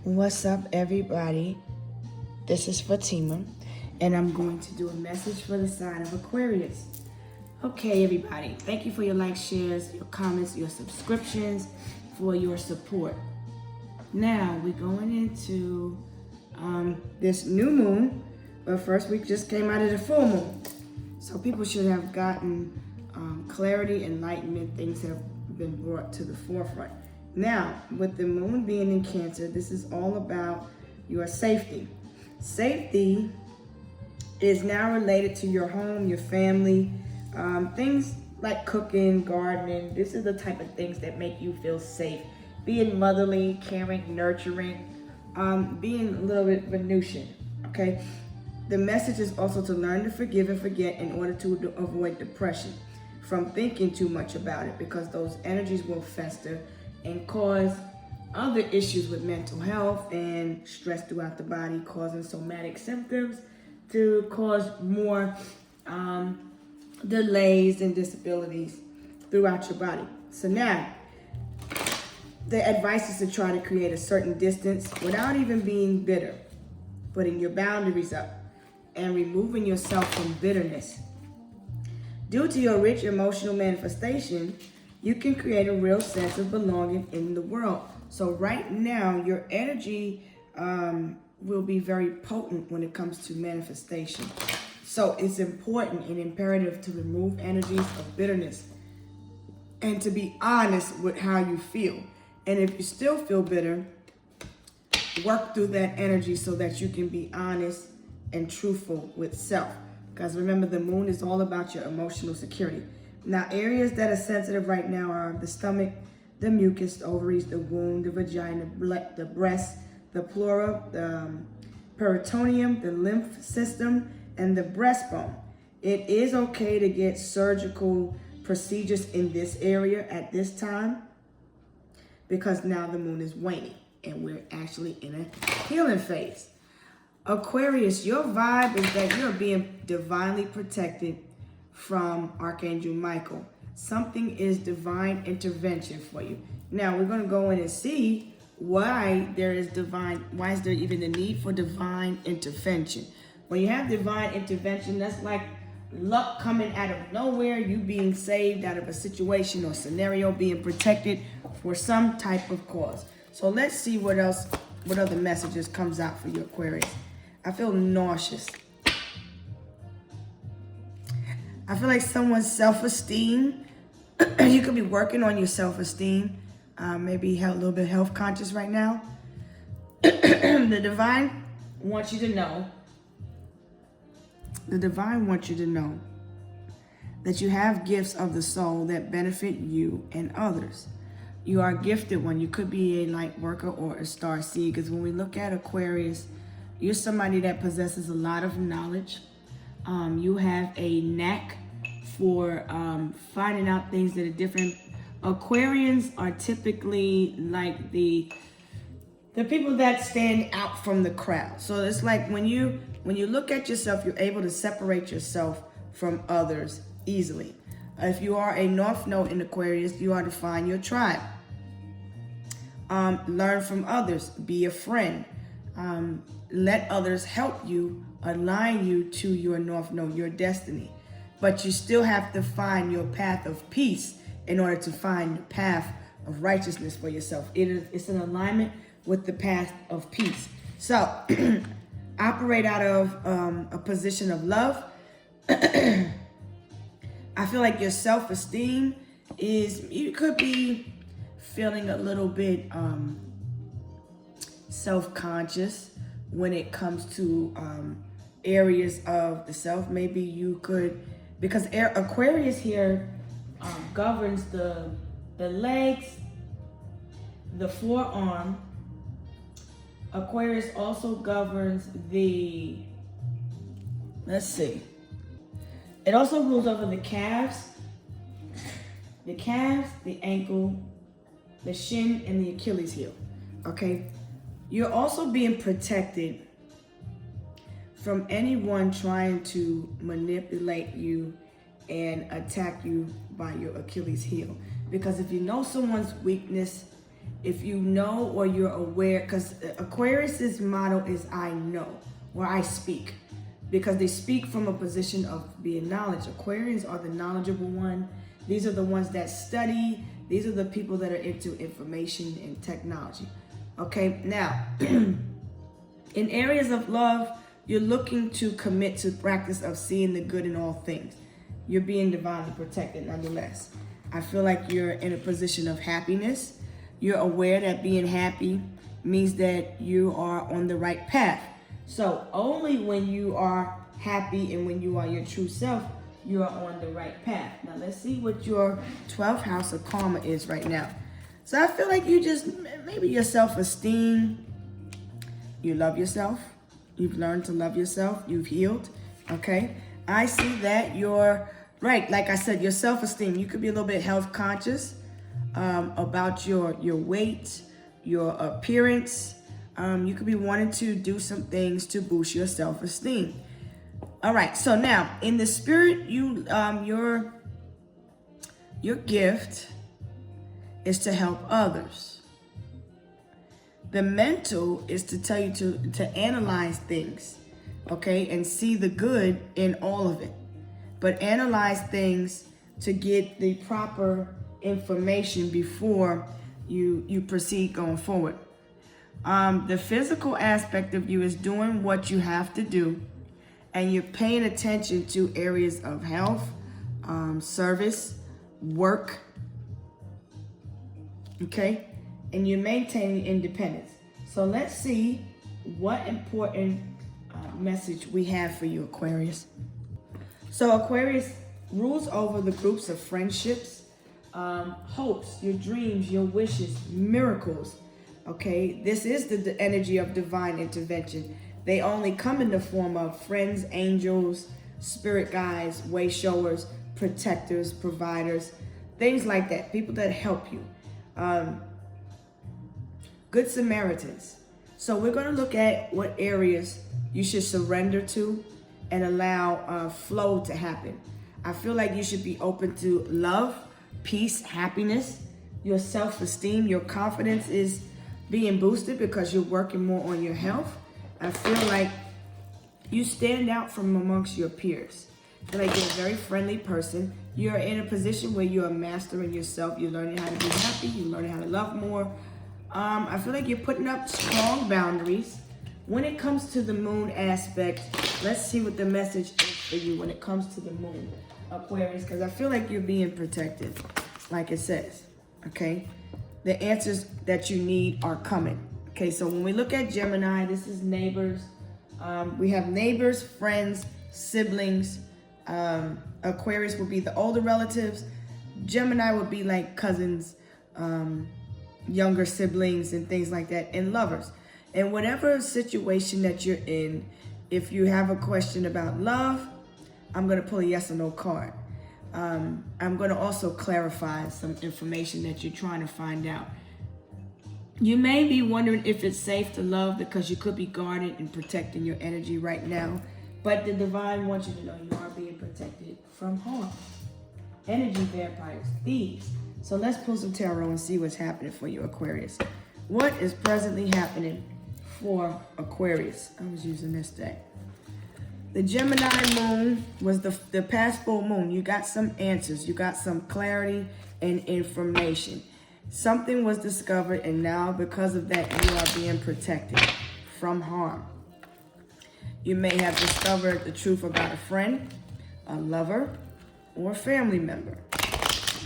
What's up, everybody? This is Fatima, and I'm going to do a message for the sign of Aquarius. Okay, everybody, thank you for your likes, shares, your comments, your subscriptions, for your support. Now, we're going into this new moon, but first we just came out of the full moon. So people should have gotten clarity, enlightenment, things have been brought to the forefront. Now, with the moon being in Cancer, this is all about your safety. Safety is now related to your home, your family, things like cooking, gardening. This is the type of things that make you feel safe. Being motherly, caring, nurturing, being a little bit Venusian, okay? The message is also to learn to forgive and forget in order to avoid depression from thinking too much about it, because those energies will fester and cause other issues with mental health and stress throughout the body, causing somatic symptoms to cause more delays and disabilities throughout your body. So now, the advice is to try to create a certain distance without even being bitter, putting your boundaries up and removing yourself from bitterness. Due to your rich emotional manifestation, you can create a real sense of belonging in the world. So right now, your energy will be very potent when it comes to manifestation. So it's important and imperative to remove energies of bitterness and to be honest with how you feel. And if you still feel bitter, work through that energy so that you can be honest and truthful with self. Because remember, the moon is all about your emotional security. Now, areas that are sensitive right now are the stomach, the mucus, the ovaries, the womb, the vagina, the breast, the pleura, the peritoneum, the lymph system, and the breastbone. It is okay to get surgical procedures in this area at this time, because now the moon is waning and we're actually in a healing phase. Aquarius, your vibe is that you're being divinely protected from Archangel Michael. Something is divine intervention for you. Now we're going to go in and see why is there even the need for divine intervention. When you have divine intervention, that's like luck coming out of nowhere, you being saved out of a situation or scenario, being protected for some type of cause. So let's see what other messages comes out for you, Aquarius. I feel nauseous. I feel like someone's self-esteem, you could be working on your self-esteem, maybe a little bit health conscious right now. The divine wants you to know that you have gifts of the soul that benefit you and others. You are a gifted one. You could be a light worker or a star seed, because when we look at Aquarius, you're somebody that possesses a lot of knowledge. You have a knack for finding out things that are different. Aquarians are typically like the people that stand out from the crowd. So it's like when you look at yourself, you're able to separate yourself from others easily. If you are a North Node in Aquarius, you are to find your tribe. Learn from others. Be a friend. Let others help you, align you to your North Node, your destiny. But you still have to find your path of peace in order to find the path of righteousness for yourself. It's an alignment with the path of peace. So operate out of a position of love. I feel like your self-esteem you could be feeling a little bit self-conscious when it comes to areas of the self. Maybe you could, because Aquarius here governs the legs, the forearm. Aquarius also governs it also rules over the calves, the ankle, the shin, and the Achilles heel, okay? You're also being protected from anyone trying to manipulate you and attack you by your Achilles heel. Because if you know someone's weakness if you know or you're aware, because Aquarius's motto is I know, or I speak, because they speak from a position of being knowledge. Aquarians are the knowledgeable one. These are the ones that study. These are the people that are into information and technology. Okay, now, in areas of love, you're looking to commit to practice of seeing the good in all things. You're being divinely protected nonetheless. I feel like you're in a position of happiness. You're aware that being happy means that you are on the right path. So only when you are happy and when you are your true self, you are on the right path. Now let's see what your 12th house of karma is right now. So I feel like you just, maybe your self-esteem, you love yourself. You've learned to love yourself. You've healed. Okay. I see that you're right. Like I said, your self-esteem, you could be a little bit health conscious about your weight, your appearance. You could be wanting to do some things to boost your self-esteem. All right. So now in the spirit, your gift is to help others. The mental is to tell you to analyze things, okay, and see the good in all of it. But analyze things to get the proper information before you proceed going forward. The physical aspect of you is doing what you have to do, and you're paying attention to areas of health, service, work, okay? And you're maintaining independence. So let's see what important message we have for you, Aquarius. So Aquarius rules over the groups of friendships, hopes, your dreams, your wishes, miracles. Okay, this is the energy of divine intervention. They only come in the form of friends, angels, spirit guides, way showers, protectors, providers, things like that. People that help you. Good Samaritans. So we're going to look at what areas you should surrender to and allow flow to happen. I feel like you should be open to love, peace, happiness. Your self-esteem, your confidence is being boosted because you're working more on your health. I feel like you stand out from amongst your peers. I feel like you're a very friendly person. You're in a position where you're mastering yourself. You're learning how to be happy. You're learning how to love more. I feel like you're putting up strong boundaries. When it comes to the moon aspect, let's see what the message is for you when it comes to the moon, Aquarius, because I feel like you're being protected, like it says, okay? The answers that you need are coming. Okay, so when we look at Gemini, this is neighbors. We have neighbors, friends, siblings. Aquarius would be the older relatives. Gemini would be like cousins, younger siblings and things like that, and lovers. And whatever situation that you're in, if you have a question about love, I'm going to pull a yes or no card. I'm going to also clarify some information that you're trying to find out. You may be wondering if it's safe to love because you could be guarded and protecting your energy right now. But the divine wants you to know you are being protected from harm. Energy vampires, thieves. So let's pull some tarot and see what's happening for you, Aquarius. What is presently happening for Aquarius? I was using this day. The Gemini moon was the past full moon. You got some answers. You got some clarity and information. Something was discovered, and now because of that, you are being protected from harm. You may have discovered the truth about a friend, a lover, or a family member.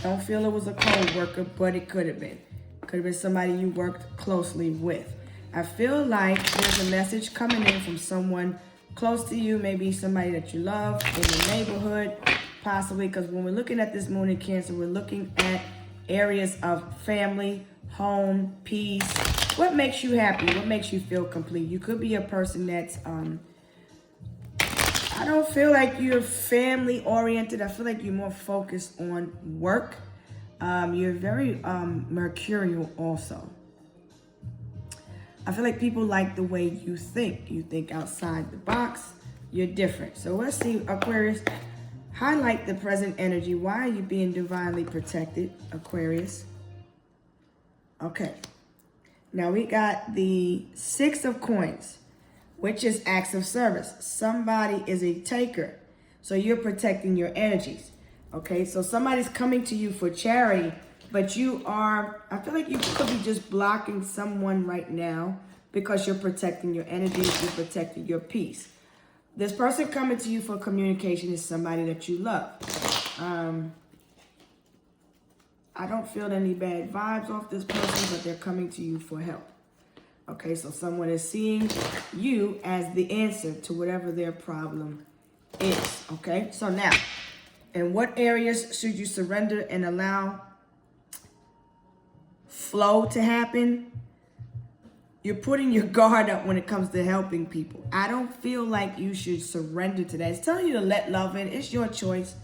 Don't feel it was a co-worker, but it could have been. Could have been somebody you worked closely with. I feel like there's a message coming in from someone close to you, maybe somebody that you love in the neighborhood, possibly, because when we're looking at this moon in Cancer, we're looking at areas of family, home, peace. What makes you happy? What makes you feel complete? You could be a person that's, I don't feel like you're family oriented. I feel like you're more focused on work. You're very mercurial also. I feel like people like the way you think. You think outside the box. You're different. So let's see, Aquarius. Highlight the present energy. Why are you being divinely protected, Aquarius? Okay. Now we got the 6 of coins, which is acts of service. Somebody is a taker. So you're protecting your energies. Okay, so somebody's coming to you for charity, but I feel like you could be just blocking someone right now because you're protecting your energies, you're protecting your peace. This person coming to you for communication is somebody that you love. I don't feel any bad vibes off this person, but they're coming to you for help. Okay, so someone is seeing you as the answer to whatever their problem is. Okay, so now, in what areas should you surrender and allow flow to happen? You're putting your guard up when it comes to helping people. I don't feel like you should surrender to that. It's telling you to let love in. It's your choice.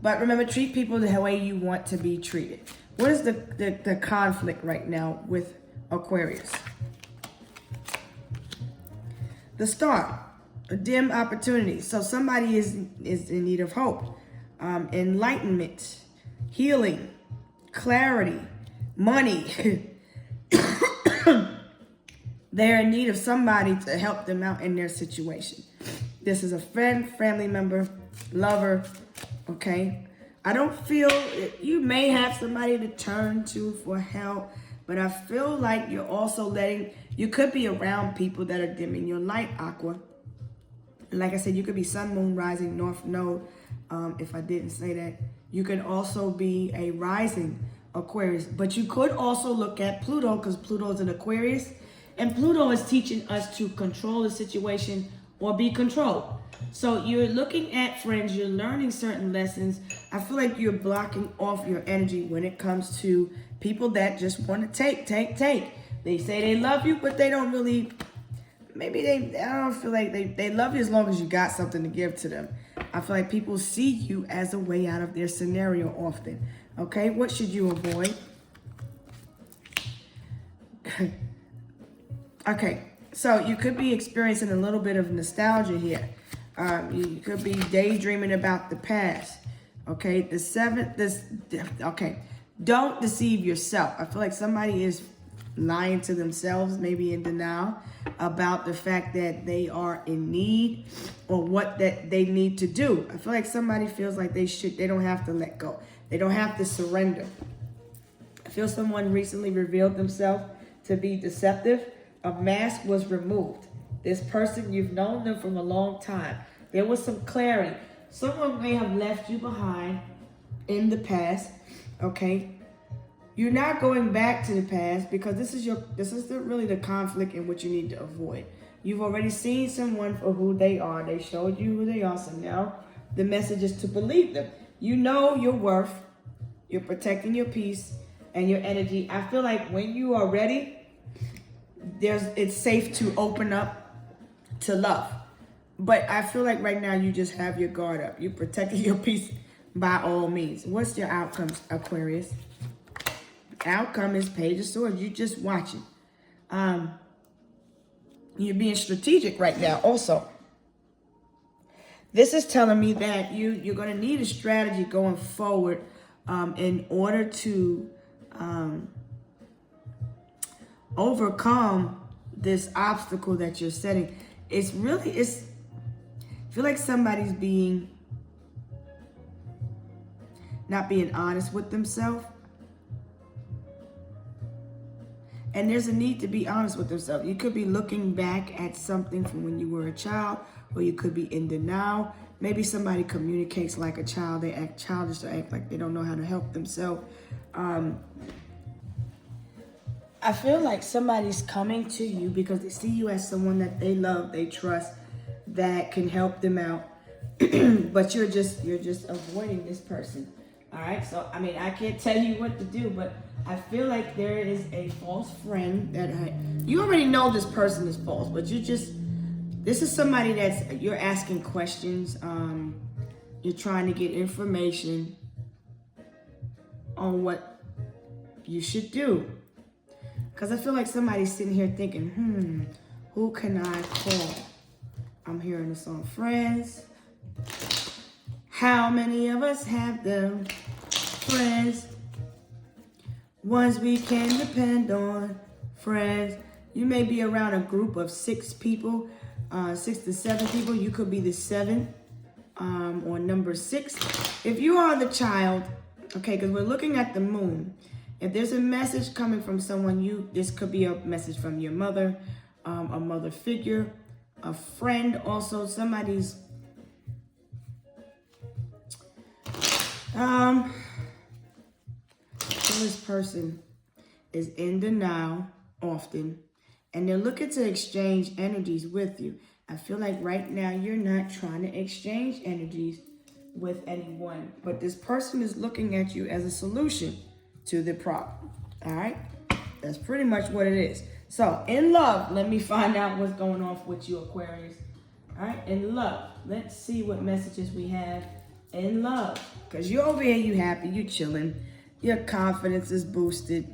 But remember, treat people the way you want to be treated. What is the conflict right now with Aquarius? The Star, a dim opportunity. So somebody is in need of hope, enlightenment, healing, clarity, money. They're in need of somebody to help them out in their situation. This is a friend, family member, lover. Okay, I don't feel you may have somebody to turn to for help, but I feel like you're also you could be around people that are dimming your light, Aqua. Like I said, you could be sun, moon, rising, north node. If I didn't say that, you could also be a rising Aquarius, but you could also look at Pluto, because Pluto is an Aquarius, and Pluto is teaching us to control the situation or be controlled. So you're looking at friends, you're learning certain lessons. I feel like you're blocking off your energy when it comes to people that just want to take. They say they love you, but they don't really, I don't feel like they love you as long as you got something to give to them. I feel like people see you as a way out of their scenario often. Okay, what should you avoid? Okay, so you could be experiencing a little bit of nostalgia here. You could be daydreaming about the past. Okay, don't deceive yourself. I feel like somebody is lying to themselves, maybe in denial about the fact that they are in need or what that they need to do. I feel like somebody feels like they don't have to let go. They don't have to surrender. I feel someone recently revealed themselves to be deceptive. A mask was removed. This person, you've known them from a long time. There was some clarity. Someone may have left you behind in the past, okay? You're not going back to the past because this is really the conflict in what you need to avoid. You've already seen someone for who they are. They showed you who they are, so now the message is to believe them. You know your worth. You're protecting your peace and your energy. I feel like when you are ready, it's safe to open up to love. But I feel like right now you just have your guard up. You're protecting your peace by all means. What's your outcomes, Aquarius? Outcome is Page of Swords. You're just watching. You're being strategic right now also. This is telling me that you're going to need a strategy going forward in order to overcome this obstacle that you're setting. I feel like somebody's not being honest with themselves. And there's a need to be honest with themselves. You could be looking back at something from when you were a child, or you could be in denial. Maybe somebody communicates like a child. They act childish or act like they don't know how to help themselves. I feel like somebody's coming to you because they see you as someone that they love, they trust, that can help them out. But you're just avoiding this person. All right, so I can't tell you what to do, but I feel like there is a false friend that you already know this person is false, but this is somebody you're asking questions. You're trying to get information on what you should do. Because I feel like somebody's sitting here thinking, who can I call? I'm hearing the song Friends. How many of us have them? Friends. Ones we can depend on. friends. You may be around a group of 6 people, 6 to 7 people. You could be the 7 or number 6. If you are the child, okay, because we're looking at the moon. If there's a message coming from someone, this could be a message from your mother, a mother figure, a friend, also somebody's. This person is in denial often, and they're looking to exchange energies with you. I feel like right now you're not trying to exchange energies with anyone, but this person is looking at you as a solution to the problem. All right, that's pretty much what it is. So in love, let me find out what's going on with you, Aquarius. All right, in love, let's see what messages we have in love, because you're over here, you happy, you chilling, your confidence is boosted,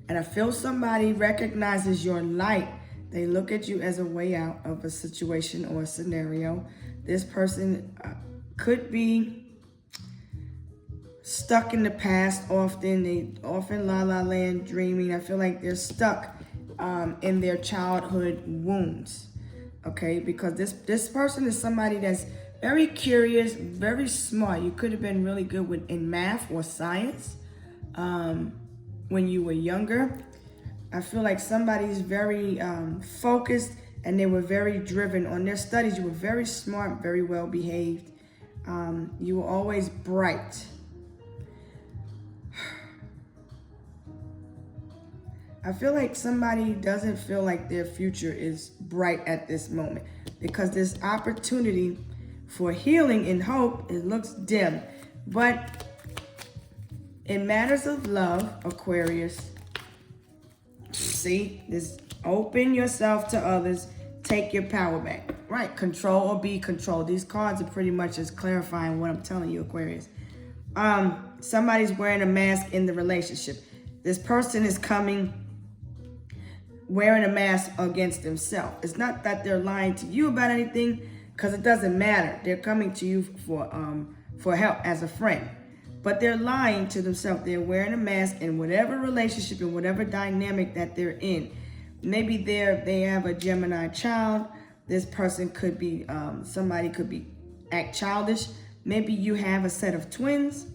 and I feel somebody recognizes your light. They look at you as a way out of a situation or a scenario. This person could be stuck in the past often. They often la la land dreaming. I feel like they're stuck in their childhood wounds. Okay, because this person is somebody that's very curious, very smart. You could have been really good in math or science when you were younger. I feel like somebody's very focused, and they were very driven on their studies. You were very smart, very well behaved. You were always bright. I feel like somebody doesn't feel like their future is bright at this moment, because this opportunity for healing and hope, it looks dim. But in matters of love, Aquarius, see, this open yourself to others, take your power back. Right, control or be controlled. These cards are pretty much just clarifying what I'm telling you, Aquarius. Somebody's wearing a mask in the relationship. This person is coming wearing a mask against themselves. It's not that they're lying to you about anything, because it doesn't matter. They're coming to you for help as a friend, but they're lying to themselves. They're wearing a mask in whatever relationship and whatever dynamic that they're in. Maybe they have a Gemini child. This person could be somebody could be act childish. Maybe you have a set of twins.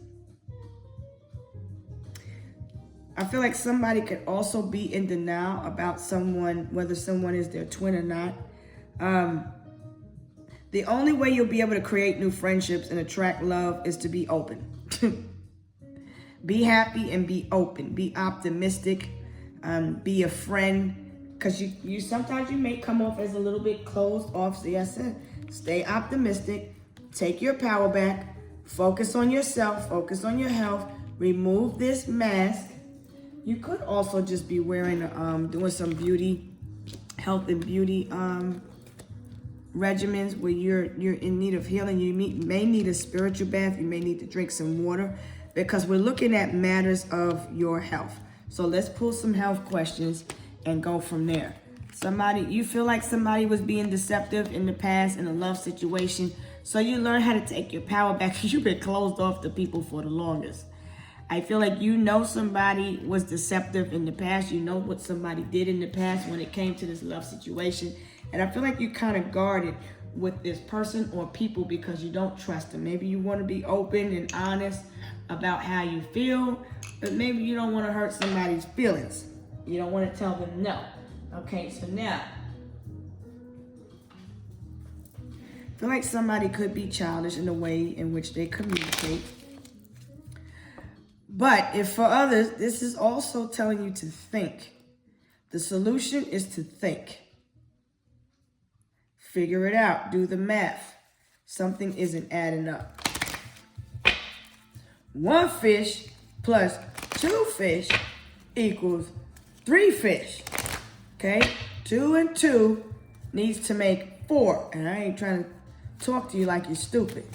I feel like somebody could also be in denial about someone, whether someone is their twin or not. The only way you'll be able to create new friendships and attract love is to be open. Be happy and be open. Be optimistic. Be a friend. Because you sometimes you may come off as a little bit closed off. So yes, I said, stay optimistic. Take your power back. Focus on yourself. Focus on your health. Remove this mask. You could also just be wearing, doing some health and beauty regimens where you're in need of healing. You may need a spiritual bath. You may need to drink some water, because we're looking at matters of your health. So let's pull some health questions and go from there. You feel like somebody was being deceptive in the past in a love situation. So you learn how to take your power back, because you've been closed off to people for the longest. I feel like somebody was deceptive in the past. You know what somebody did in the past when it came to this love situation. And I feel like you kind of guarded with this person or people because you don't trust them. Maybe you want to be open and honest about how you feel, but maybe you don't want to hurt somebody's feelings. You don't want to tell them no. Okay, so now, I feel like somebody could be childish in the way in which they communicate. But if for others, this is also telling you to think. The solution is to think. Figure it out. Do the math. Something isn't adding up. 1 fish plus 2 fish equals 3 fish. Okay? 2 and 2 needs to make 4. And I ain't trying to talk to you like you're stupid.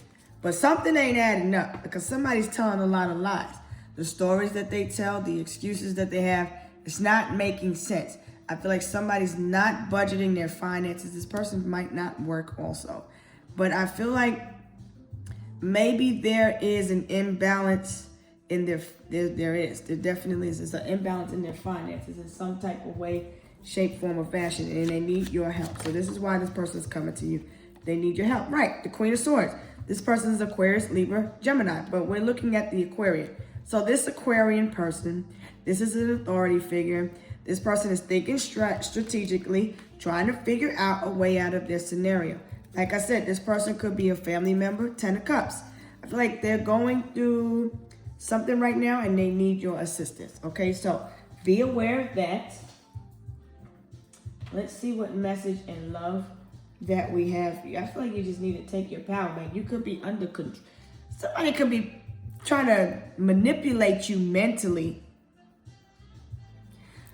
But something ain't adding up, because somebody's telling a lot of lies. The stories that they tell, the excuses that they have, it's not making sense. I feel like somebody's not budgeting their finances. This person might not work also. But I feel like maybe there is an imbalance in there definitely is. There's an imbalance in their finances in some type of way, shape, form, or fashion, and they need your help. So this is why this person is coming to you. They need your help. Right, the Queen of Swords. This person is Aquarius, Libra, Gemini, but we're looking at the Aquarian. So this Aquarian person, this is an authority figure. This person is thinking strategically, trying to figure out a way out of their scenario. Like I said, this person could be a family member, 10 of Cups. I feel like they're going through something right now and they need your assistance. Okay, so be aware of that. Let's see what message and love that we have for you. I feel like you just need to take your power back. You could be under control. Somebody could be trying to manipulate you mentally.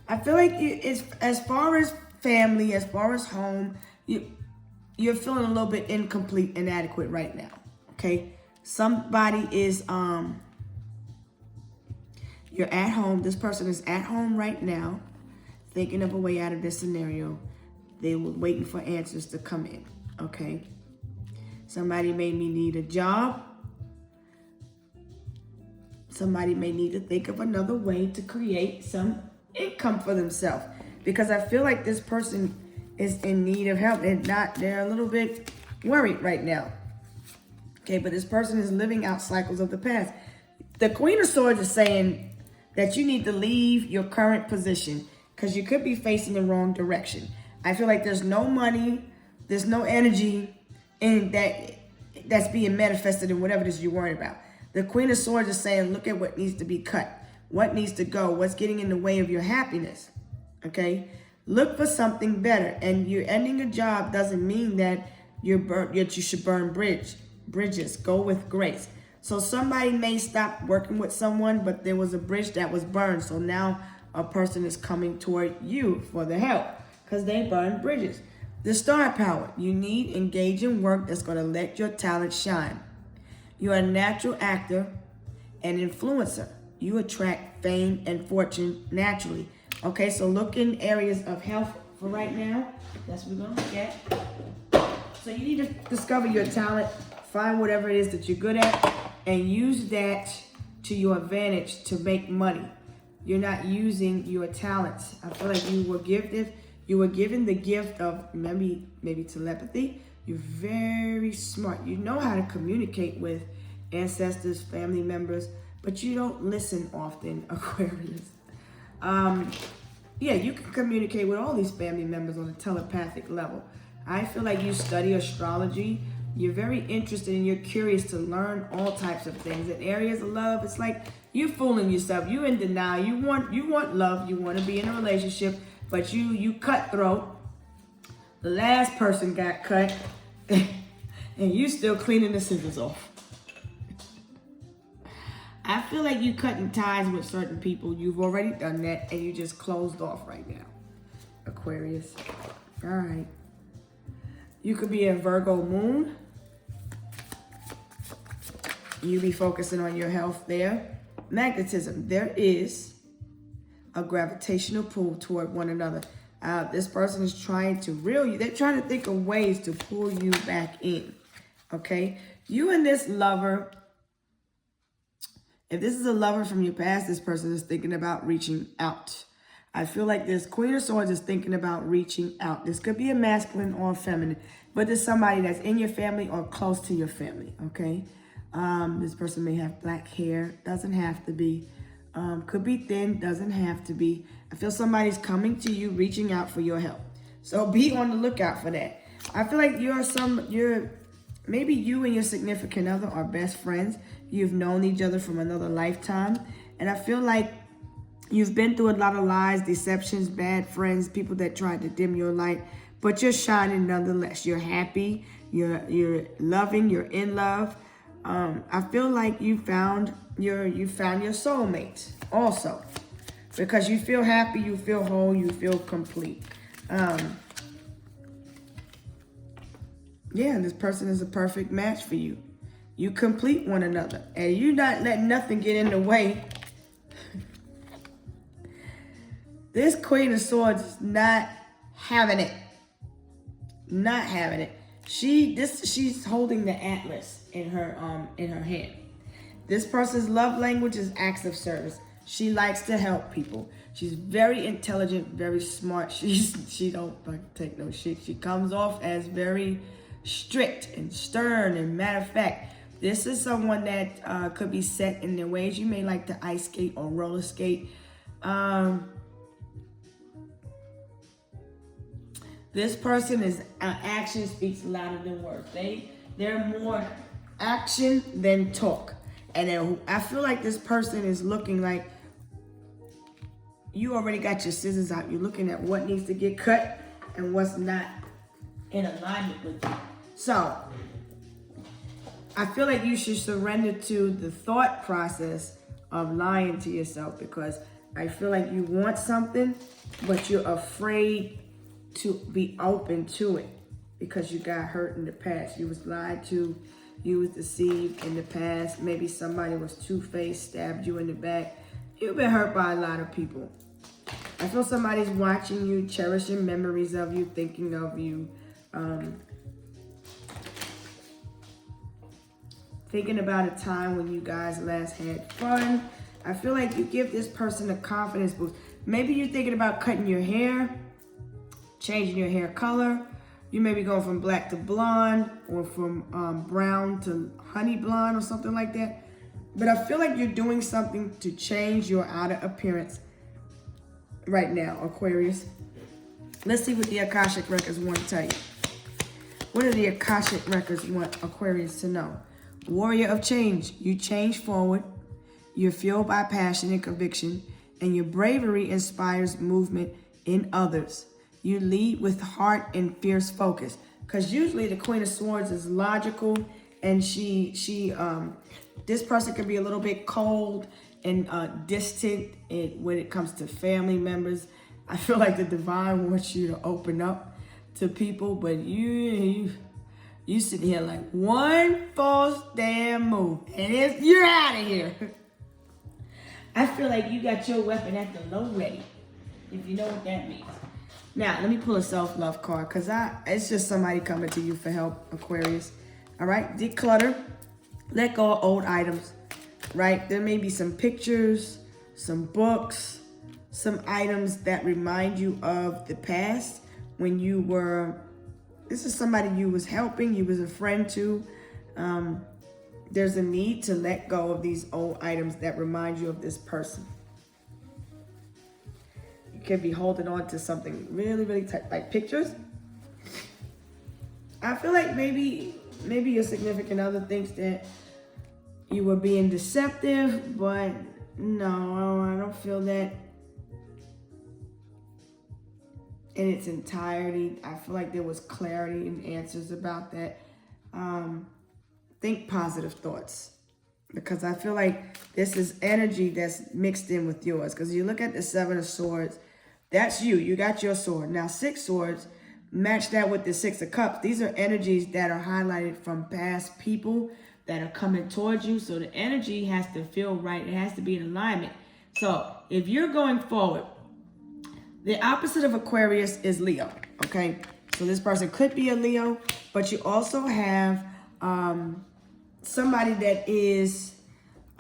I feel like it's, as far as family, as far as home, you're feeling a little bit incomplete, inadequate right now. Okay, somebody is you're at home. This person is at home right now, thinking of a way out of this scenario. They were waiting for answers to come in. Okay, somebody may need a job. Somebody may need to think of another way to create some income for themselves, because I feel like this person is in need of help. They're a little bit worried right now. Okay, but this person is living out cycles of the past. The Queen of Swords is saying that you need to leave your current position because you could be facing the wrong direction. I feel like there's no money, there's no energy in that's being manifested in whatever it is you're worried about. The Queen of Swords is saying, look at what needs to be cut, what needs to go, what's getting in the way of your happiness. Okay, look for something better. And you're ending a job doesn't mean that you should burn bridges. Go with grace. So somebody may stop working with someone, but there was a bridge that was burned. So now a person is coming toward you for the help because they burned bridges. The star power. You need engage in work that's going to let your talent shine. You're a natural actor and influencer. You attract fame and fortune naturally. Okay, so look in areas of health for right now. That's what we're going to look at. So you need to discover your talent, find whatever it is that you're good at, and use that to your advantage to make money. You're not using your talents. I feel like you were gifted. You were given the gift of maybe telepathy. You're very smart. You know how to communicate with ancestors, family members, but you don't listen often, Aquarius. Yeah, you can communicate with all these family members on a telepathic level. I feel like you study astrology. You're very interested and you're curious to learn all types of things. In areas of love, it's like you're fooling yourself. You're in denial. You want love. You want to be in a relationship, but you cutthroat. The last person got cut, and you still cleaning the scissors off. I feel like you cutting ties with certain people. You've already done that, and you just closed off right now, Aquarius. All right. You could be a Virgo moon. You be focusing on your health there. Magnetism. There is a gravitational pull toward one another. This person is trying to reel you. They're trying to think of ways to pull you back in. Okay? You and this lover, if this is a lover from your past, this person is thinking about reaching out. I feel like this Queen of Swords is thinking about reaching out. This could be a masculine or a feminine, but there's somebody that's in your family or close to your family, okay? This person may have black hair. Doesn't have to be. Could be thin. Doesn't have to be. I feel somebody's coming to you, reaching out for your help. So be on the lookout for that. I feel like maybe you and your significant other are best friends. You've known each other from another lifetime. And I feel like you've been through a lot of lies, deceptions, bad friends, people that tried to dim your light, but you're shining nonetheless. You're happy, you're loving, you're in love. I feel like you found your soulmate also, because you feel happy, you feel whole, you feel complete. Yeah, this person is a perfect match for you. You complete one another, and you're not letting nothing get in the way. This Queen of Swords is not having it. Not having it. She's holding the atlas in her hand. This person's love language is acts of service. She likes to help people. She's very intelligent, very smart. She don't take no shit. She comes off as very strict and stern, and matter of fact, this is someone that could be set in their ways. You may like to ice skate or roller skate. This person is action speaks louder than words. They're more action than talk. And then I feel like this person is looking like you already got your scissors out. You're looking at what needs to get cut and what's not in alignment with you. So I feel like you should surrender to the thought process of lying to yourself, because I feel like you want something, but you're afraid to be open to it because you got hurt in the past. You was lied to, you was deceived in the past. Maybe somebody was two-faced, stabbed you in the back. You've been hurt by a lot of people. I feel somebody's watching you, cherishing memories of you, thinking of you, thinking about a time when you guys last had fun. I feel like you give this person a confidence boost. Maybe you're thinking about cutting your hair, changing your hair color. You may be going from black to blonde, or from brown to honey blonde or something like that. But I feel like you're doing something to change your outer appearance right now, Aquarius. Let's see what the Akashic Records want to tell you. What do the Akashic Records want Aquarius to know? Warrior of change. You change forward. You're fueled by passion and conviction, and your bravery inspires movement in others. You lead with heart and fierce focus. Because usually the Queen of Swords is logical, and this person can be a little bit cold and distant when it comes to family members. I feel like the divine wants you to open up to people, but you sitting here like one false damn move, and you're out of here. I feel like you got your weapon at the low ready, if you know what that means. Now, let me pull a self-love card, because it's just somebody coming to you for help, Aquarius. All right, declutter. Let go of old items, right? There may be some pictures, some books, some items that remind you of the past when you were, this is somebody you was helping, you was a friend to. There's a need to let go of these old items that remind you of this person. You could be holding on to something really, really tight, like pictures. I feel like maybe your significant other thinks that you were being deceptive, but no, I don't feel that in its entirety. I feel like there was clarity and answers about that. Think positive thoughts, because I feel like this is energy that's mixed in with yours. Because you look at the Seven of Swords, that's you. You got your sword. Now, 6 swords, match that with the 6 of Cups. These are energies that are highlighted from past people that are coming towards you. So the energy has to feel right. It has to be in alignment. So if you're going forward, the opposite of Aquarius is Leo, okay? So this person could be a Leo, but you also have somebody that is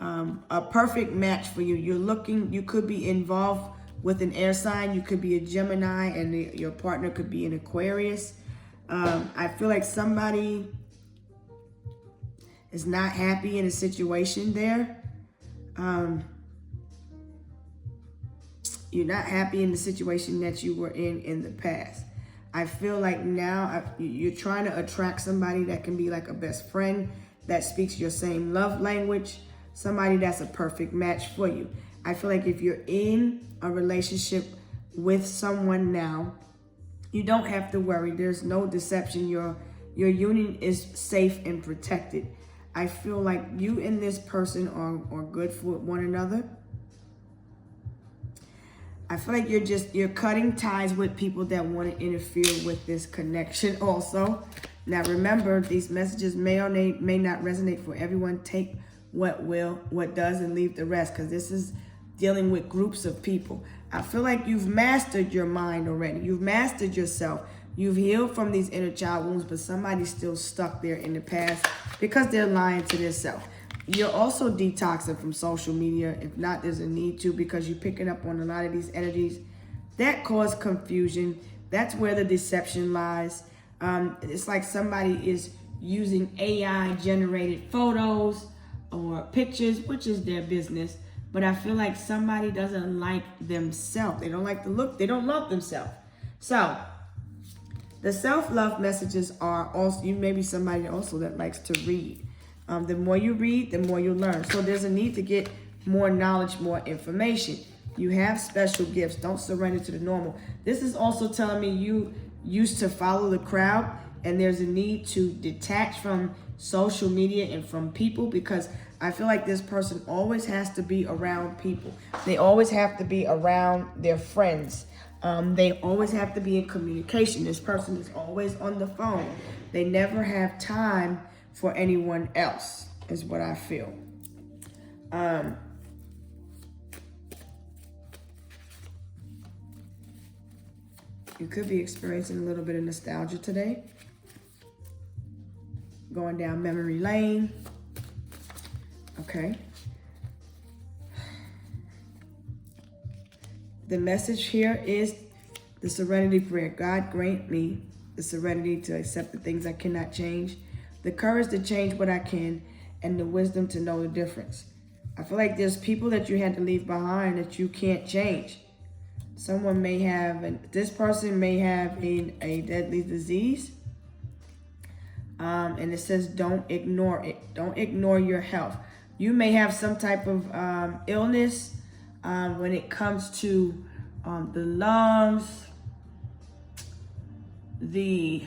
a perfect match for you. You could be involved with an air sign. You could be a Gemini, and your partner could be an Aquarius. I feel like somebody is not happy in a situation there. You're not happy in the situation that you were in the past. I feel like now you're trying to attract somebody that can be like a best friend, that speaks your same love language, somebody that's a perfect match for you. I feel like if you're in a relationship with someone now, you don't have to worry. There's no deception. Your union is safe and protected. I feel like you and this person are good for one another. I feel like you're cutting ties with people that want to interfere with this connection also. Now remember, these messages may or may not resonate for everyone. Take what does, and leave the rest, because this is dealing with groups of people. I feel like you've mastered your mind already. You've mastered yourself. You've healed from these inner child wounds, but somebody's still stuck there in the past because they're lying to themselves. You're also detoxing from social media. If not, there's a need to, because you're picking up on a lot of these energies that cause confusion. That's where the deception lies. It's like somebody is using AI generated photos or pictures, which is their business. But I feel like somebody doesn't like themselves. They don't like the look. They don't love themselves. So the self-love messages are also, you may be somebody also that likes to read. The more you read, the more you learn. So there's a need to get more knowledge, more information. You have special gifts. Don't surrender to the normal. This is also telling me you used to follow the crowd, and there's a need to detach from social media and from people, because I feel like this person always has to be around people. They always have to be around their friends. They always have to be in communication. This person is always on the phone. They never have time for anyone else, is what I feel. You could be experiencing a little bit of nostalgia today. Going down memory lane. Okay. The message here is the serenity prayer. God, grant me the serenity to accept the things I cannot change, the courage to change what I can, and the wisdom to know the difference. I feel like there's people that you had to leave behind that you can't change. Someone may have, this person may have a deadly disease. And it says, don't ignore it. Don't ignore your health. You may have some type of illness when it comes to the lungs, the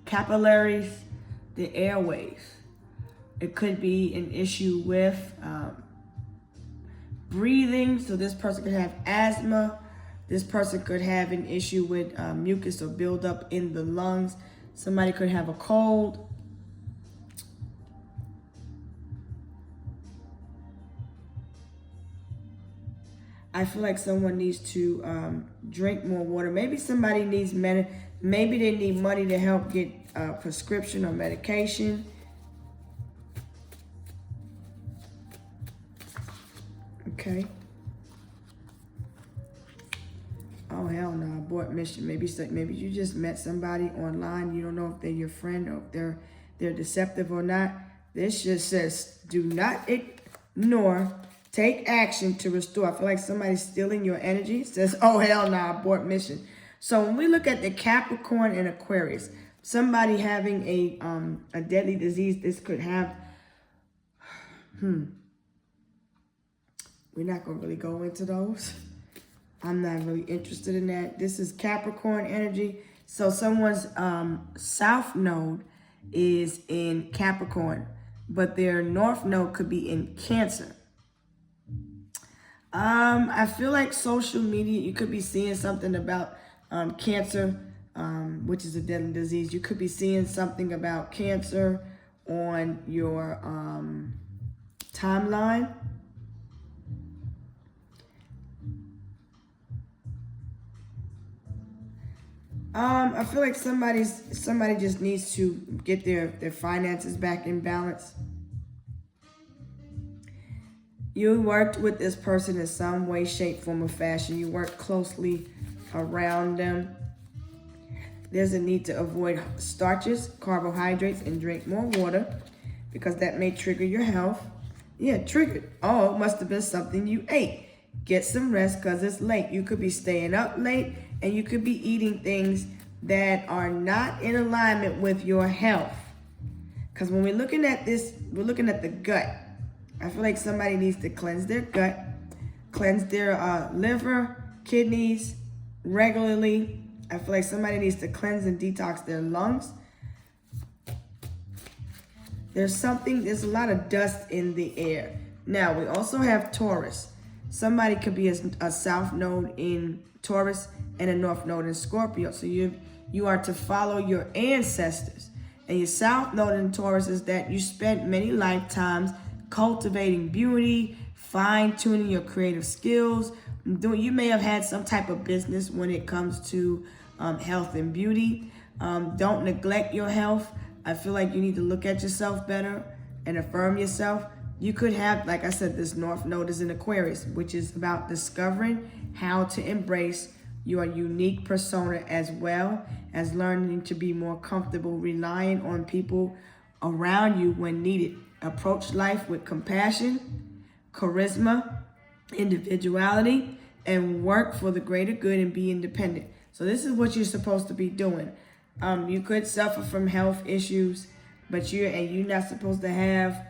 capillaries, the airways. It could be an issue with breathing. So this person could have asthma. This person could have an issue with mucus or buildup in the lungs. Somebody could have a cold. I feel like someone needs to drink more water. Maybe somebody needs maybe they need money to help get a prescription or medication. Okay. Oh, hell no, abort mission. Maybe you just met somebody online. You don't know if they're your friend or if they're deceptive or not. This just says, do not ignore. Take action to restore. I feel like somebody's stealing your energy. It says, oh, hell no, abort mission. So when we look at the Capricorn and Aquarius, somebody having a deadly disease, this could have, we're not going to really go into those. I'm not really interested in that. This is Capricorn energy. So someone's south node is in Capricorn, but their north node could be in Cancer. I feel like social media, you could be seeing something about cancer, which is a deadly disease. You could be seeing something about cancer on your timeline. I feel like somebody just needs to get their finances back in balance. You worked with this person in some way, shape, form, or fashion. You worked closely around them. There's a need to avoid starches, carbohydrates, and drink more water because that may trigger your health. Yeah, triggered. Oh, it must have been something you ate. Get some rest because it's late. You could be staying up late and you could be eating things that are not in alignment with your health. Because when we're looking at this, we're looking at the gut. I feel like somebody needs to cleanse their gut, cleanse their liver, kidneys regularly. I feel like somebody needs to cleanse and detox their lungs. There's a lot of dust in the air. Now, we also have Taurus. Somebody could be a south node in Taurus and a north node in Scorpio. So you are to follow your ancestors. And your south node in Taurus is that you spent many lifetimes cultivating beauty, fine-tuning your creative skills. You may have had some type of business when it comes to health and beauty. Don't neglect your health. I feel like you need to look at yourself better and affirm yourself. You could have, like I said, this North Node is in Aquarius, which is about discovering how to embrace your unique persona, as well as learning to be more comfortable relying on people around you when needed. Approach life with compassion, charisma, individuality, and work for the greater good and be independent. So this is what you're supposed to be doing. You could suffer from health issues, but you're not supposed to have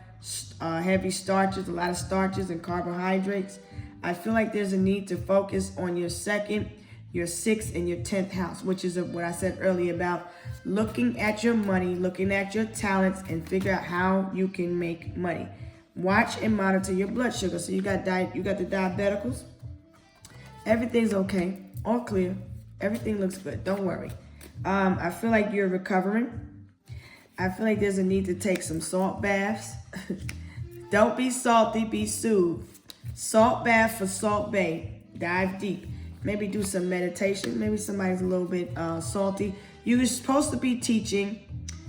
heavy starches, a lot of starches and carbohydrates. I feel like there's a need to focus on your 2nd, your 6th, and your 10th house, which is what I said earlier about looking at your money, looking at your talents, and figure out how you can make money. Watch and monitor your blood sugar. So you got the diabeticals. Everything's okay, all clear. Everything looks good. Don't worry. I feel like you're recovering. I feel like there's a need to take some salt baths. Don't be salty, be soothed. Salt bath for Salt Bay. Dive deep. Maybe do some meditation. Maybe somebody's a little bit salty. You're supposed to be teaching,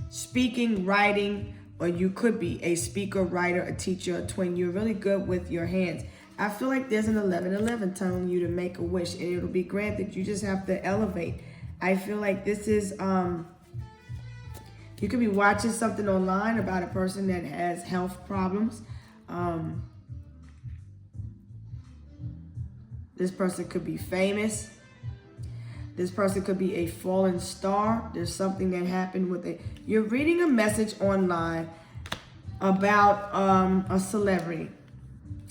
speaking, writing, or you could be a speaker, writer, a teacher, a twin. You're really good with your hands. I feel like there's an 1111 telling you to make a wish, and it'll be granted. You just have to elevate. I feel like this is, you could be watching something online about a person that has health problems. This person could be famous. This person could be a fallen star. There's something that happened with it. You're reading a message online about a celebrity.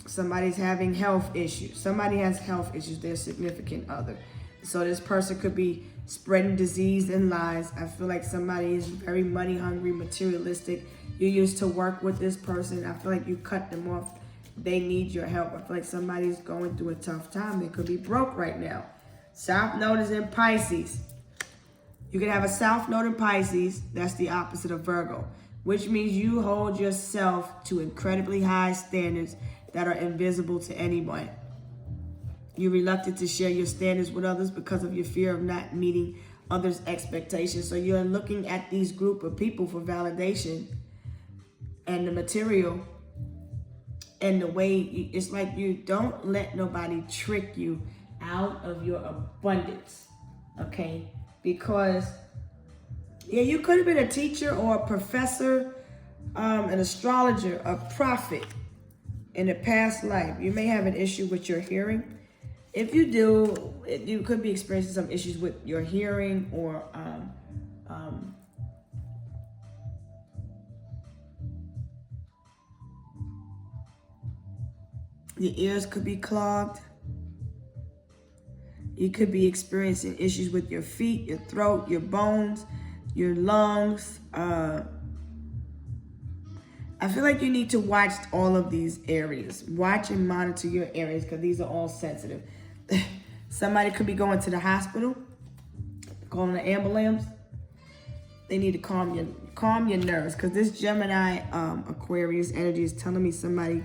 Somebody's having health issues. Somebody has health issues, their significant other. So this person could be spreading disease and lies. I feel like somebody is very money hungry, materialistic. You used to work with this person. I feel like you cut them off. They need your help. I feel like somebody's going through a tough time. They could be broke right now. South Node is in Pisces. You could have a South Node in Pisces. That's the opposite of Virgo, which means you hold yourself to incredibly high standards that are invisible to anyone. You're reluctant to share your standards with others because of your fear of not meeting others' expectations. So you're looking at these group of people for validation and the material and the way it's like you don't let nobody trick you out of your abundance, okay? Because, yeah, you could have been a teacher or a professor, an astrologer, a prophet in a past life. You may have an issue with your hearing. If you do, you could be experiencing some issues with your hearing or your ears could be clogged. You could be experiencing issues with your feet, your throat, your bones, your lungs. I feel like you need to watch all of these areas. Watch and monitor your areas because these are all sensitive. Somebody could be going to the hospital, calling an ambulance. They need to calm your nerves because this Gemini Aquarius energy is telling me somebody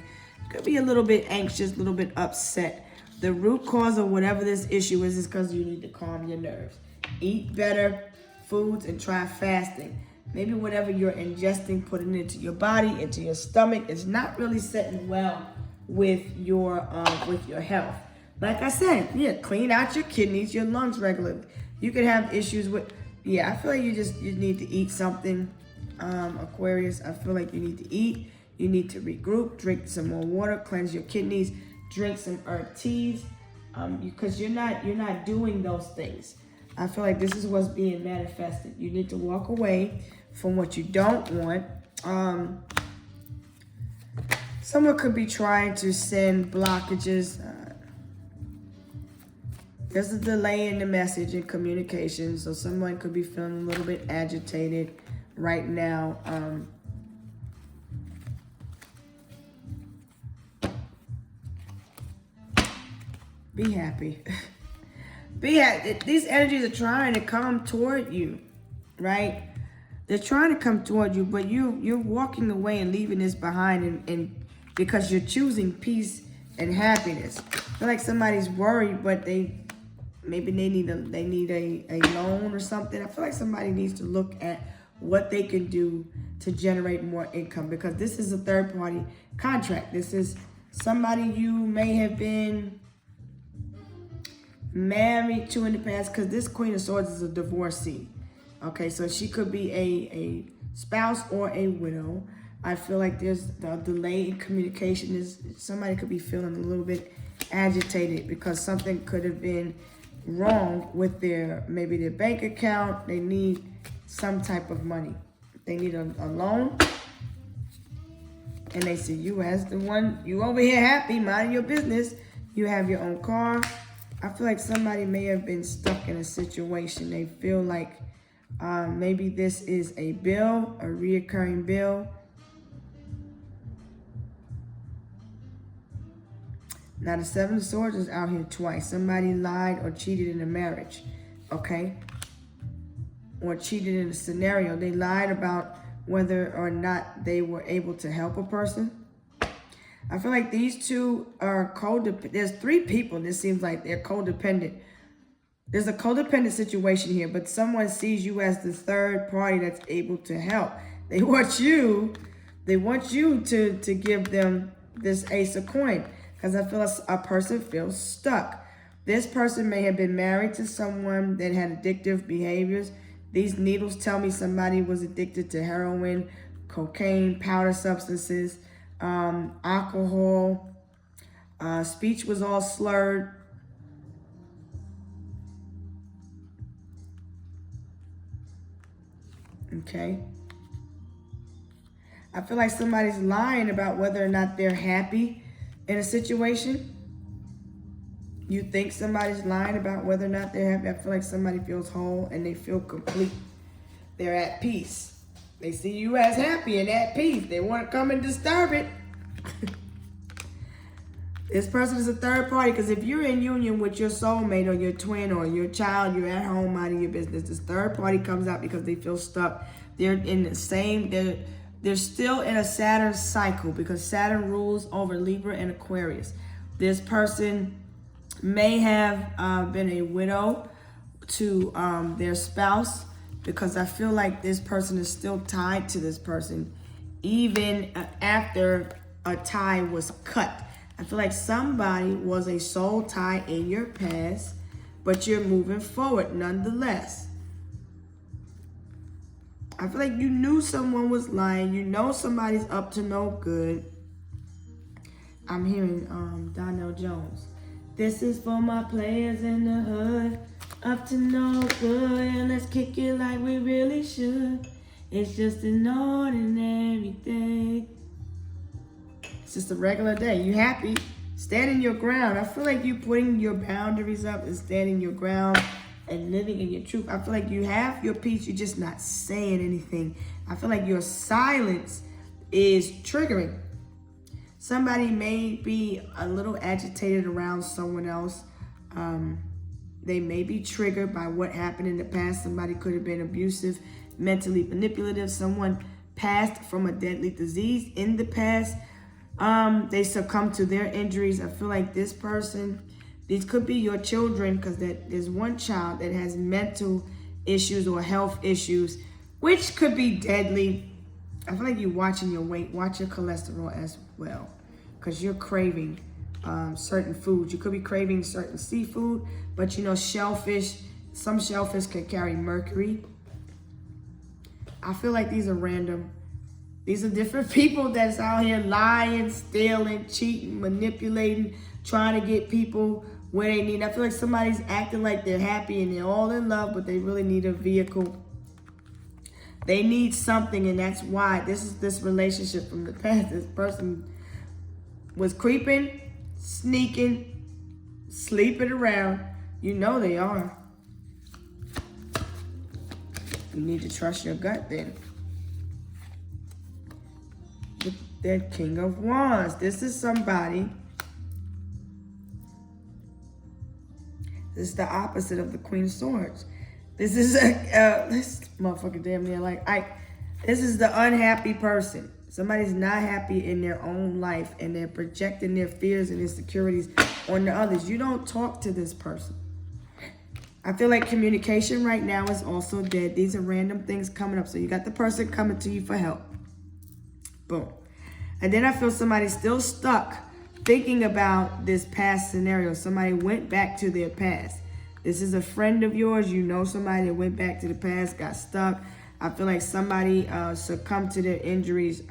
could be a little bit anxious, a little bit upset. The root cause of whatever this issue is because you need to calm your nerves. Eat better foods and try fasting. Maybe whatever you're ingesting, putting into your body, into your stomach, is not really sitting well with your health. Like I said, yeah, clean out your kidneys, your lungs regularly. You could have issues with, yeah, I feel like you need to eat something, Aquarius. I feel like you need to eat. You need to regroup, drink some more water, cleanse your kidneys, drink some herb teas, because you're not doing those things. I feel like this is what's being manifested. You need to walk away from what you don't want. Someone could be trying to send blockages. There's a delay in the message and communication, so someone could be feeling a little bit agitated right now. Be happy. Be happy. These energies are trying to come toward you, right? They're trying to come toward you, but you're walking away and leaving this behind, and because you're choosing peace and happiness. I feel like somebody's worried, but maybe they need a loan or something. I feel like somebody needs to look at what they can do to generate more income, because this is a third-party contract. This is somebody you may have been married to in the past, because this Queen of Swords is a divorcee. Okay, so she could be a spouse or a widow. I feel like there's the delay in communication. Is somebody could be feeling a little bit agitated because something could have been wrong with maybe their bank account. They need some type of money. They need a loan. And they see you as the one, you over here happy, minding your business. You have your own car. I feel like somebody may have been stuck in a situation. They feel like maybe this is a bill, a reoccurring bill. Now, the Seven of Swords is out here twice. Somebody lied or cheated in a marriage, okay? Or cheated in a scenario. They lied about whether or not they were able to help a person. I feel like these two are codependent. There's three people, and it seems like they're codependent. There's a codependent situation here, but someone sees you as the third party that's able to help. They want you to give them this Ace of Coins, because I feel a person feels stuck. This person may have been married to someone that had addictive behaviors. These needles tell me somebody was addicted to heroin, cocaine, powder substances, alcohol. Speech was all slurred. Okay. I feel like somebody's lying about whether or not they're happy in a situation. You think somebody's lying about whether or not they're happy. I feel like somebody feels whole and they feel complete. They're at peace. They see you as happy and at peace. They want to come and disturb it. This person is a third party, because if you're in union with your soulmate or your twin or your child, you're at home minding your business. This third party comes out because they feel stuck. They're in the same, they're still in a Saturn cycle, because Saturn rules over Libra and Aquarius. This person may have been a widow to their spouse, because I feel like this person is still tied to this person even after a tie was cut. I feel like somebody was a soul tie in your past, but you're moving forward nonetheless. I feel like you knew someone was lying. You know somebody's up to no good. I'm hearing Donnell Jones. This is for my players in the hood. Up to no good, and let's kick it like we really should. It's just an ordinary day. It's just a regular day. You happy? Standing your ground. I feel like you putting your boundaries up and standing your ground and living in your truth. I feel like you have your peace. You're just not saying anything. I feel like your silence is triggering. Somebody may be a little agitated around someone else. They may be triggered by what happened in the past. Somebody could have been abusive, mentally manipulative. Someone passed from a deadly disease in the past. They succumbed to their injuries. I feel like this person, these could be your children, because there's one child that has mental issues or health issues, which could be deadly. I feel like you're watching your weight, watch your cholesterol as well, because you're craving certain foods. You could be craving certain seafood, but you know, shellfish, some shellfish can carry mercury. I feel like these are random. These are different people that's out here lying, stealing, cheating, manipulating, trying to get people where they need. I feel like somebody's acting like they're happy and they're all in love, but they really need a vehicle. They need something, and that's why this relationship from the past. This person was creeping, sneaking, sleeping around. You know they are. You need to trust your gut then. That King of Wands. This is somebody. This is the opposite of the Queen of Swords. This is this motherfucker damn near like this is the unhappy person. Somebody's not happy in their own life, and they're projecting their fears and insecurities on the others. You don't talk to this person. I feel like communication right now is also dead. These are random things coming up. So you got the person coming to you for help. Boom. And then I feel somebody still stuck thinking about this past scenario. Somebody went back to their past. This is a friend of yours. You know somebody that went back to the past, got stuck. I feel like somebody succumbed to their injuries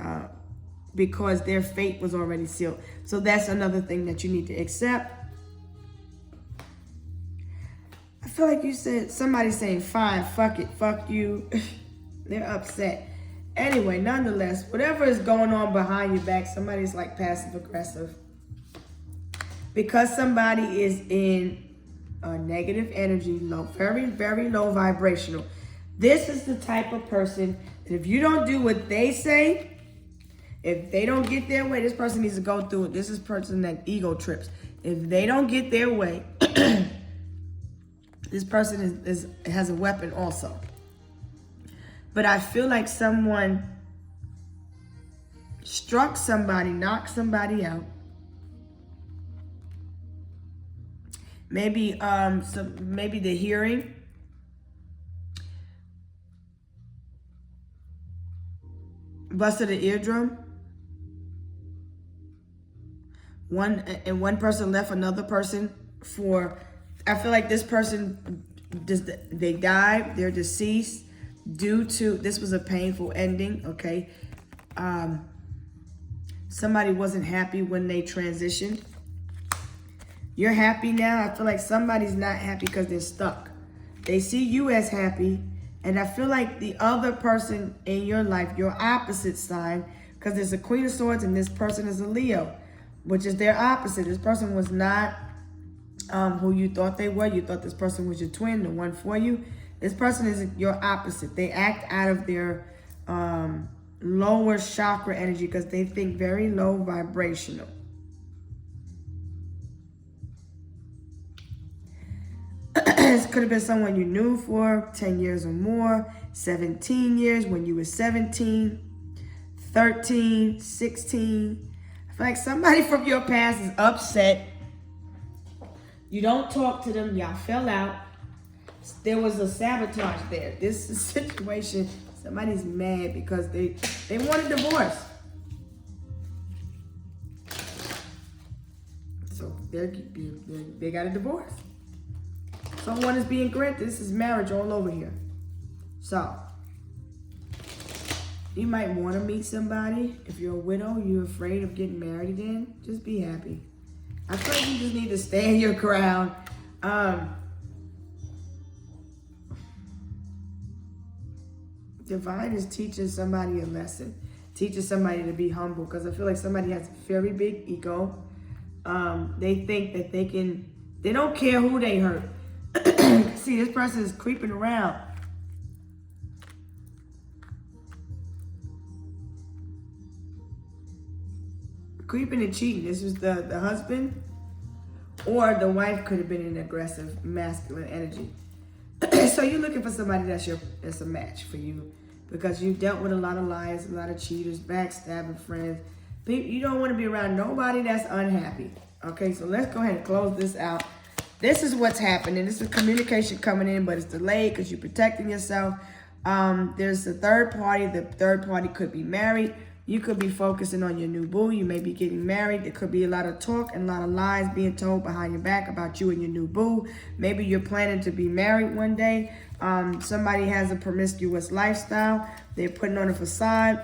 because their fate was already sealed. So that's another thing that you need to accept. I feel like you said, somebody's saying, fine, fuck it, fuck you. They're upset. Anyway, nonetheless, whatever is going on behind your back, somebody's like passive aggressive. Because somebody is in a negative energy, low, very, very low vibrational. This is the type of person that if you don't do what they say, if they don't get their way, this person needs to go through it. This is person that ego trips. If they don't get their way, this person has a weapon also. But I feel like someone struck somebody, knocked somebody out. Maybe maybe the hearing. Busted the eardrum. One person left another person for, I feel like this person, they died, they're deceased due to, this was a painful ending, okay? Somebody wasn't happy when they transitioned. You're happy now. I feel like somebody's not happy because they're stuck. They see you as happy, and I feel like the other person in your life, your opposite sign, because there's a Queen of Swords and this person is a Leo, which is their opposite. This person was not who you thought they were. You thought this person was your twin, the one for you. This person is your opposite. They act out of their lower chakra energy because they think very low vibrational. This could have been someone you knew for 10 years or more, 17 years when you were 17, 13, 16. I feel like somebody from your past is upset. You don't talk to them. Y'all fell out. There was a sabotage there. This is a situation, somebody's mad because they want a divorce. So they got a divorce. Someone is being granted. This is marriage all over here. So, you might want to meet somebody. If you're a widow, you're afraid of getting married again, just be happy. I feel like you just need to stand your ground. Divine is teaching somebody a lesson. Teaching somebody to be humble. Because I feel like somebody has a very big ego. They think that they don't care who they hurt. See, this person is creeping around. Creeping and cheating. This was the husband, or the wife could have been in aggressive masculine energy. So you're looking for somebody that's a match for you, because you've dealt with a lot of liars, a lot of cheaters, backstabbing friends. You don't want to be around nobody that's unhappy. Okay, so let's go ahead and close this out. This is what's happening. This is communication coming in, but it's delayed because you're protecting yourself. There's a third party. The third party could be married. You could be focusing on your new boo. You may be getting married. There could be a lot of talk and a lot of lies being told behind your back about you and your new boo. Maybe you're planning to be married one day. Somebody has a promiscuous lifestyle. They're putting on a facade,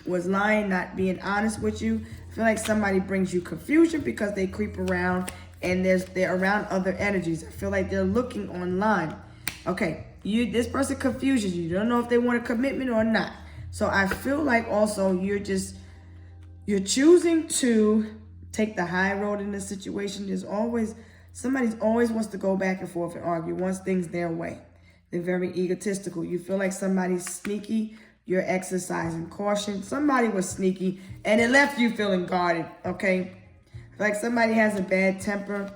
was lying, not being honest with you. I feel like somebody brings you confusion because they creep around and they're around other energies. I feel like they're looking online. Okay, this person confuses you. You don't know if they want a commitment or not. So I feel like also you're choosing to take the high road in this situation. Somebody always wants to go back and forth and argue, wants things their way. They're very egotistical. You feel like somebody's sneaky. You're exercising caution. Somebody was sneaky and it left you feeling guarded, okay? Like somebody has a bad temper,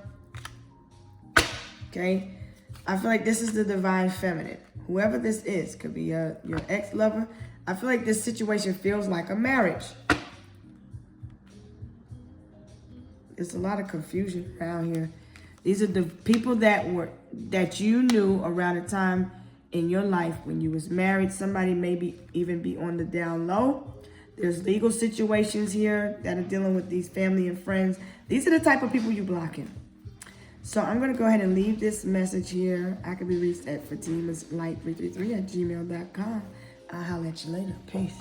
okay? I feel like this is the divine feminine. Whoever this is, could be your ex-lover. I feel like this situation feels like a marriage. There's a lot of confusion around here. These are the people that that you knew around a time in your life when you was married. Somebody maybe even be on the down low. There's legal situations here that are dealing with these family and friends. These are the type of people you blocking. So I'm going to go ahead and leave this message here. I can be reached at fatimaslight333@gmail.com. I'll holler at you later. Peace.